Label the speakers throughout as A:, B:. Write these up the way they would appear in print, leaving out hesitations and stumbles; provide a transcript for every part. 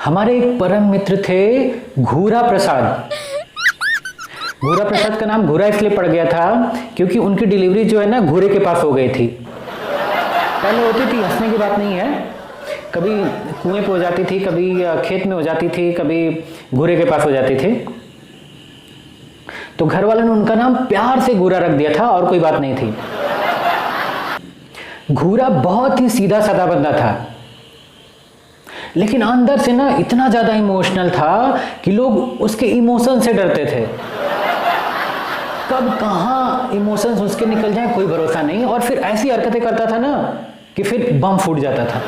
A: हमारे एक परम मित्र थे घूरा प्रसाद। घूरा प्रसाद का नाम घूरा इसलिए पड़ गया था क्योंकि उनकी डिलीवरी जो है ना घूरे के पास हो गई थी। पहले होती थी, हंसने की बात नहीं है, कभी कुएं पे हो जाती थी, कभी खेत में हो जाती थी, कभी घूरे के पास हो जाती थी। तो घर वालों ने उनका नाम प्यार से घूरा रख दिया था और कोई बात नहीं थी। घूरा बहुत ही सीधा साधा बंदा था, लेकिन अंदर से ना इतना ज्यादा इमोशनल था कि लोग उसके इमोशन से डरते थे। कब कहाँ इमोशंस उसके निकल जाए कोई भरोसा नहीं, और फिर ऐसी हरकतें करता था ना कि फिर बम फूट जाता था।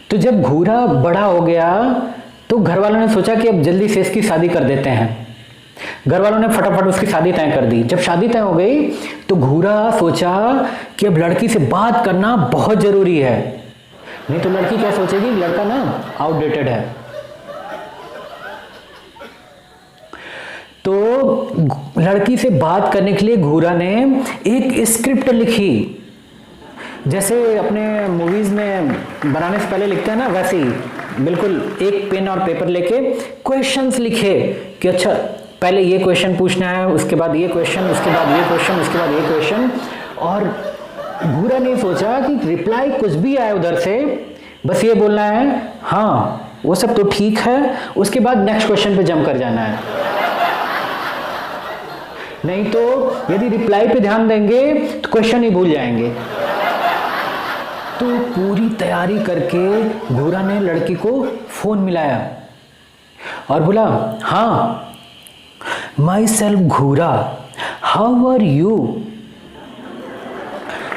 A: तो जब घूरा बड़ा हो गया तो घर वालों ने सोचा कि अब जल्दी से इसकी शादी कर देते हैं। घर वालों ने फटाफट उसकी शादी तय कर दी। जब शादी तय हो गई तो घूरा सोचा कि अब लड़की से बात करना बहुत जरूरी है, नहीं तो लड़की क्या सोचेगी, लड़का ना आउटडेटेड है। तो लड़की से बात करने के लिए घूरा ने एक स्क्रिप्ट लिखी, जैसे अपने मूवीज में बनाने से पहले लिखते हैं ना, वैसे ही बिल्कुल एक पेन और पेपर लेके क्वेश्चंस लिखे कि अच्छा पहले ये क्वेश्चन पूछना है, उसके बाद ये क्वेश्चन, उसके बाद ये क्वेश्चन, उसके बाद ये क्वेश्चन। और घूरा ने सोचा कि रिप्लाई कुछ भी आए उधर से बस ये बोलना है हाँ वो सब तो ठीक है, उसके बाद नेक्स्ट क्वेश्चन पे जंप कर जाना है। नहीं तो यदि रिप्लाई पे ध्यान देंगे तो क्वेश्चन ही भूल जाएंगे। तो पूरी तैयारी करके घूरा ने लड़की को फोन मिलाया और बोला हाँ माई सेल्फ घूरा, हाउ आर यू।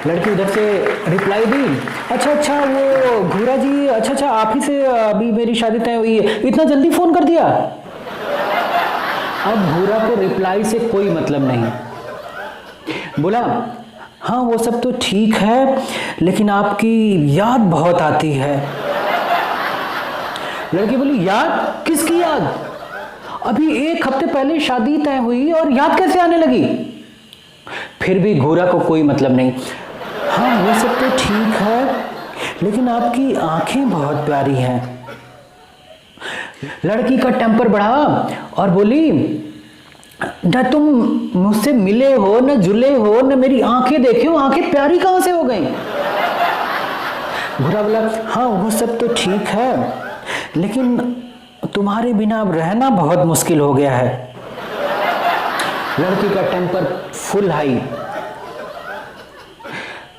A: लड़की उधर से रिप्लाई दी, अच्छा वो घूरा जी, अच्छा आप ही से अभी मेरी शादी तय हुई है, इतना जल्दी फोन कर दिया। अब घूरा को रिप्लाई से कोई मतलब नहीं। बोला हाँ वो सब तो ठीक है, लेकिन आपकी याद बहुत आती है। लड़की बोली याद, किसकी याद? अभी एक हफ्ते पहले शादी तय हुई और याद कैसे आने लगी? फिर भी घूरा को कोई मतलब नहीं। हाँ वो सब तो ठीक है, लेकिन आपकी आंखें बहुत प्यारी हैं। लड़की का टेम्पर बढ़ा और बोली ना तुम मुझसे मिले हो, न जुले हो, न मेरी आंखें देखे हो, आंखें प्यारी कहां से हो गई? घूरा बोला हाँ वो सब तो ठीक है, लेकिन तुम्हारे बिना अब रहना बहुत मुश्किल हो गया है। लड़की का टेम्पर फुल हाई।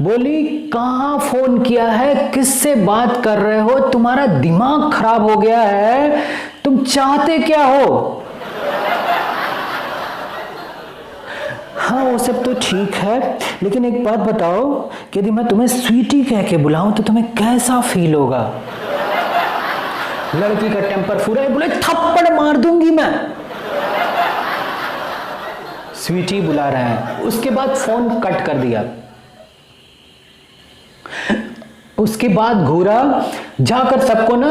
A: बोली कहां फोन किया है, किससे बात कर रहे हो, तुम्हारा दिमाग खराब हो गया है, तुम चाहते क्या हो? हाँ वो सब तो ठीक है, लेकिन एक बात बताओ कि यदि मैं तुम्हें स्वीटी कह के बुलाऊं तो तुम्हें कैसा फील होगा? लड़की का टेम्पर फुल है, बोले थप्पड़ मार दूंगी मैं। स्वीटी बुला रहे हैं, उसके बाद फोन कट कर दिया। उसके बाद घूरा जाकर सबको ना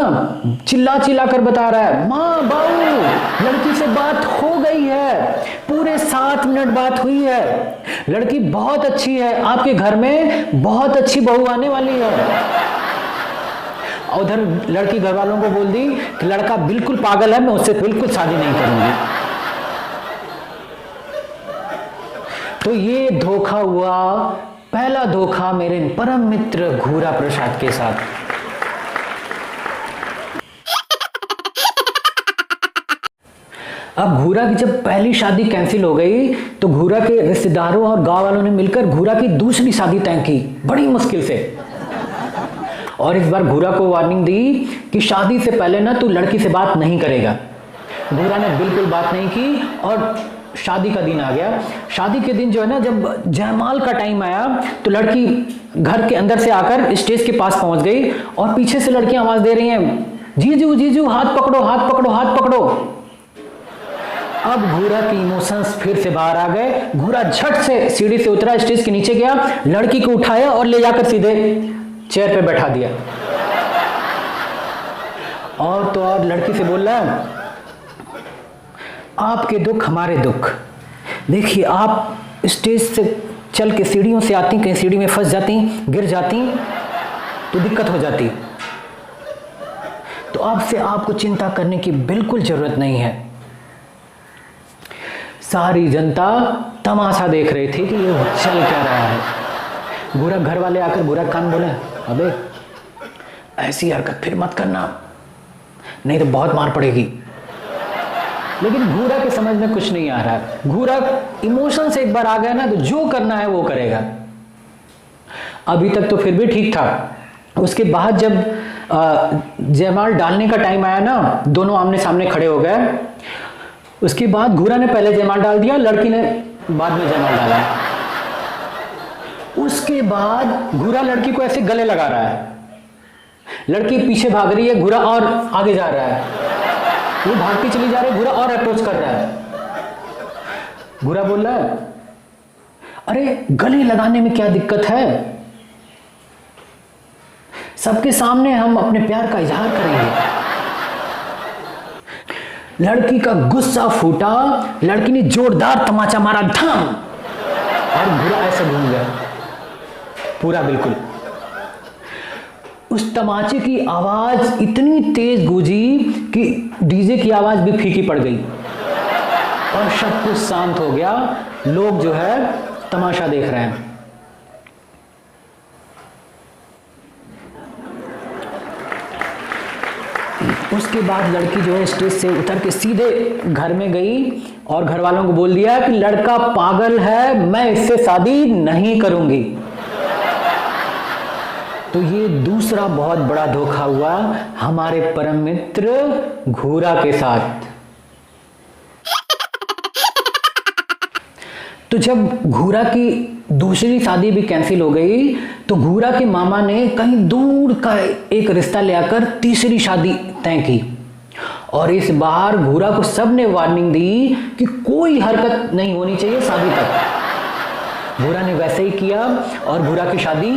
A: चिल्ला चिल्ला कर बता रहा है माँ बाबू लड़की से बात हो गई है, पूरे 7 मिनट बात हुई है, लड़की बहुत अच्छी है, आपके घर में बहुत अच्छी बहू आने वाली है। और उधर लड़की घर वालों को बोल दी कि लड़का बिल्कुल पागल है, मैं उससे बिल्कुल शादी नहीं करूंगी। तो ये धोखा हुआ, पहला धोखा मेरे परम मित्र घूरा प्रसाद के साथ। अब घूरा की जब पहली शादी कैंसिल हो गई तो घूरा के रिश्तेदारों और गांव वालों ने मिलकर घूरा की दूसरी शादी तय की बड़ी मुश्किल से। और इस बार घूरा को वार्निंग दी कि शादी से पहले ना तू लड़की से बात नहीं करेगा। घूरा ने बिल्कुल बात नहीं की और शादी का दिन आ गया। शादी के दिन जो है ना, जब जयमाल का टाइम आया तो लड़की घर के अंदर से आकर स्टेज के पास पहुंच गई और पीछे से लड़कियां आवाज दे रही हैं जीजू जीजू हाथ पकड़ो हाथ पकड़ो हाथ पकड़ो। अब घूरा के इमोशंस फिर से बाहर आ गए। घूरा झट से सीढ़ी से उतरा, स्टेज के नीचे गया, लड़की को उठाया और ले जाकर सीधे चेयर पे बैठा दिया। और तो और लड़की से बोल रहा आपके दुख हमारे दुख, देखिए आप स्टेज से चल के सीढ़ियों से आती, कहीं सीढ़ी में फंस जाती, गिर जाती तो दिक्कत हो जाती, अब से आपको चिंता करने की बिल्कुल जरूरत नहीं है। सारी जनता तमाशा देख रही थी कि ये चल क्या रहा है। घूरा घर वाले आकर घूरा कान बोले, अबे ऐसी हरकत फिर मत करना, नहीं तो बहुत मार पड़ेगी। लेकिन घूरा के समझ में कुछ नहीं आ रहा है। घूरा इमोशन से एक बार आ गया ना तो जो करना है वो करेगा। अभी तक तो फिर भी ठीक था। उसके बाद जब जयमाल डालने का टाइम आया ना, दोनों आमने सामने खड़े हो गए। उसके बाद घूरा ने पहले जयमाल डाल दिया, लड़की ने बाद में जयमाल डाला। उसके बाद घूरा लड़की को ऐसे गले लगा रहा है, लड़की पीछे भाग रही है, घूरा और आगे जा रहा है, वो भागती चली जा रही है, घूरा और अप्रोच कर रहा है। घूरा बोल रहा है, अरे गले लगाने में क्या दिक्कत है, सबके सामने हम अपने प्यार का इजहार करेंगे। लड़की का गुस्सा फूटा, लड़की ने जोरदार तमाचा मारा, धम, और घूरा ऐसे घूम गया पूरा बिल्कुल। उस तमाचे की आवाज इतनी तेज गूंजी कि डीजे की आवाज भी फीकी पड़ गई और सब कुछ शांत हो गया। लोग जो है तमाशा देख रहे हैं। उसके बाद लड़की जो है स्टेज से उतर के सीधे घर में गई और घर वालों को बोल दिया कि लड़का पागल है, मैं इससे शादी नहीं करूंगी। तो ये दूसरा बहुत बड़ा धोखा हुआ हमारे परम मित्र घूरा के साथ। तो जब घूरा की दूसरी शादी भी कैंसिल हो गई तो घूरा के मामा ने कहीं दूर का एक रिश्ता ले आकर तीसरी शादी तय की। और इस बार घूरा को सबने वार्निंग दी कि कोई हरकत नहीं होनी चाहिए शादी तक। घूरा ने वैसे ही किया और घूरा की शादी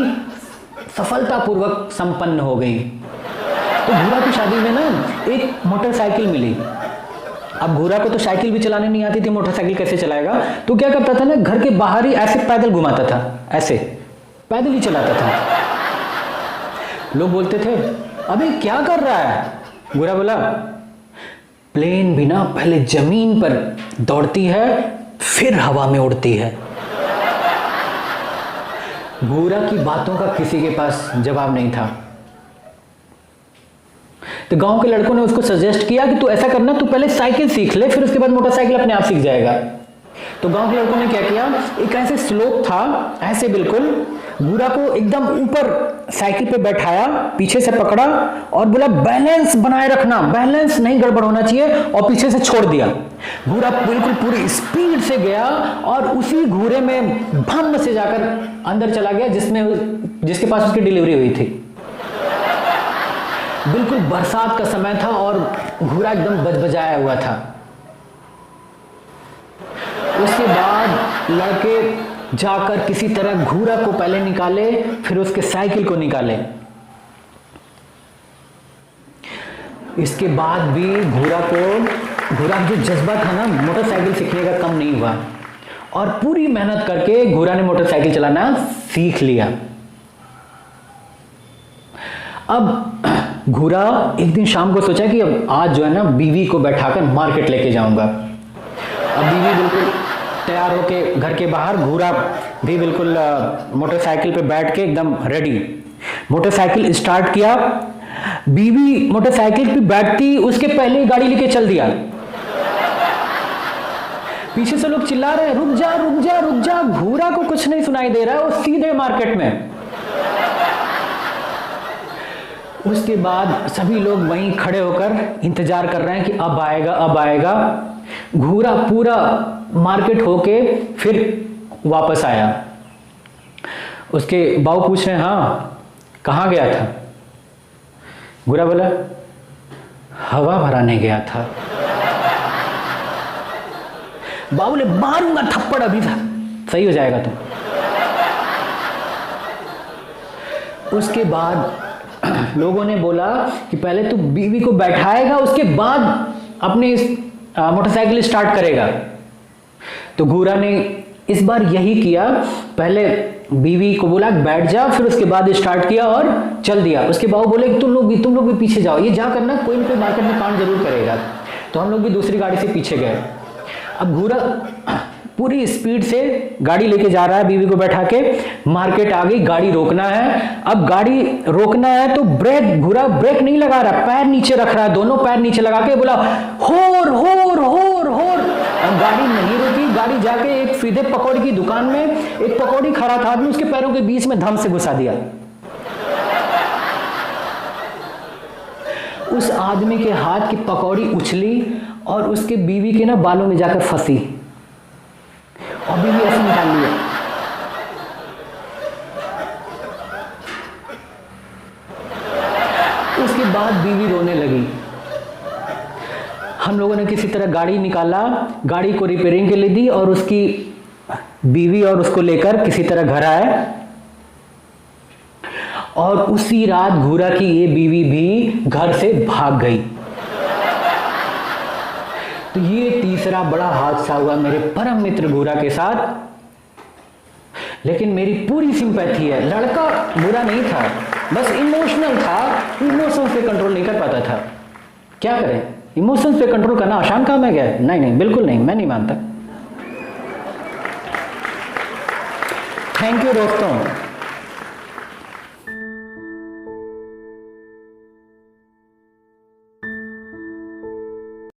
A: सफलतापूर्वक संपन्न हो गई। तो घूरा की शादी में ना एक मोटरसाइकिल मिली। अब घूरा को तो साइकिल भी चलाने नहीं आती थी, मोटरसाइकिल कैसे चलाएगा। तो क्या करता था ना, घर के बाहर ही ऐसे पैदल घुमाता था, ऐसे पैदल ही चलाता था। लोग बोलते थे, अबे क्या कर रहा है। घूरा बोला, प्लेन भी ना पहले जमीन पर दौड़ती है फिर हवा में उड़ती है। घूरा की बातों का किसी के पास जवाब नहीं था। तो गांव के लड़कों ने उसको सजेस्ट किया कि तू ऐसा करना, तू पहले साइकिल सीख ले, फिर उसके बाद मोटरसाइकिल अपने आप सीख जाएगा। तो गांव के लड़कों ने क्या किया, एक ऐसे स्लोप था, ऐसे बिल्कुल घूरा को एकदम ऊपर साइकिल पे बैठाया, पीछे से पकड़ा और बोला बैलेंस बनाए रखना, बैलेंस नहीं गड़बड़ होना चाहिए, और पीछे से छोड़ दिया। घूरा बिल्कुल पूरी स्पीड से गया और उसी घूरे में भम से जाकर अंदर चला गया जिसके पास उसकी डिलीवरी हुई थी। बिल्कुल बरसात का समय था और घूरा एकदम बजबजाया हुआ था। उसके बाद लड़के जाकर किसी तरह घूरा को पहले निकाले, फिर उसके साइकिल को निकाले। इसके बाद भी घूरा का जो जज्बा था ना मोटरसाइकिल सीखने का कम नहीं हुआ और पूरी मेहनत करके घूरा ने मोटरसाइकिल चलाना सीख लिया। अब घूरा एक दिन शाम को सोचा कि अब आज जो है ना बीवी को बैठाकर मार्केट लेके जाऊंगा। अब बीवी बिल्कुल तैयार होके घर के बाहर, घूरा भी बिल्कुल मोटरसाइकिल पे बैठ के एकदम रेडी। मोटरसाइकिल स्टार्ट किया, बीवी मोटरसाइकिल पे बैठती उसके पहले ही गाड़ी लेके चल दिया। पीछे से लोग चिल्ला रहे हैं, रुक जा रुक जा रुक जा। घूरा को कुछ नहीं सुनाई दे रहा है, वो सीधे मार्केट में। उसके बाद सभी लोग वहीं खड़े होकर इंतजार कर रहे हैं कि अब आएगा अब आएगा। घूरा पूरा मार्केट होके फिर वापस आया। उसके बाऊ पूछ रहे हैं, हाँ कहाँ गया था। घूरा बोला, हवा भराने गया था। बाबू बोले, मारूंगा थप्पड़ अभी था, सही हो जाएगा तुम। उसके बाद लोगों ने बोला कि पहले तू बीवी को बैठाएगा, उसके बाद अपनी मोटरसाइकिल स्टार्ट करेगा। तो घूरा ने इस बार यही किया, पहले बीवी को बोला बैठ जा, फिर उसके बाद स्टार्ट किया और चल दिया। उसके बाबू बोले तुम लोग भी पीछे जाओ, ये जा करना कोई ना कोई मार्केट में कांड जरूर करेगा। तो हम लोग भी दूसरी गाड़ी से पीछे गए। अब घूरा पूरी स्पीड से गाड़ी लेके जा रहा है, बीवी को बैठा के। मार्केट आ गई, गाड़ी रोकना है। अब गाड़ी रोकना है तो घूरा ब्रेक नहीं लगा रहा, पैर नीचे रख रहा है, दोनों पैर नीचे लगा के बोला होर होर होर होर। अब गाड़ी नहीं रुकी, गाड़ी जाके एक सीधे पकौड़ी की दुकान में एक पकौड़ी खड़ा था आदमी, उसके पैरों के बीच में धम से घुसा दिया। उस आदमी के हाथ की पकौड़ी उछली और उसके बीवी के ना बालों में जाकर फंसी और बीवी ऐसे निकाल लिया। उसके बाद बीवी रोने लगी। हम लोगों ने किसी तरह गाड़ी निकाला, गाड़ी को रिपेयरिंग के लिए दी और उसकी बीवी और उसको लेकर किसी तरह घर आए। और उसी रात घूरा की ये बीवी भी घर से भाग गई। तो ये तीसरा बड़ा हादसा हुआ मेरे परम मित्र घूरा के साथ। लेकिन मेरी पूरी सिंपैथी है, लड़का बुरा नहीं था, बस इमोशनल था, इमोशंस पे कंट्रोल नहीं कर पाता था। क्या करें, इमोशंस पे कंट्रोल करना आसान काम है क्या? नहीं, बिल्कुल नहीं, मैं नहीं मानता। थैंक यू दोस्तों।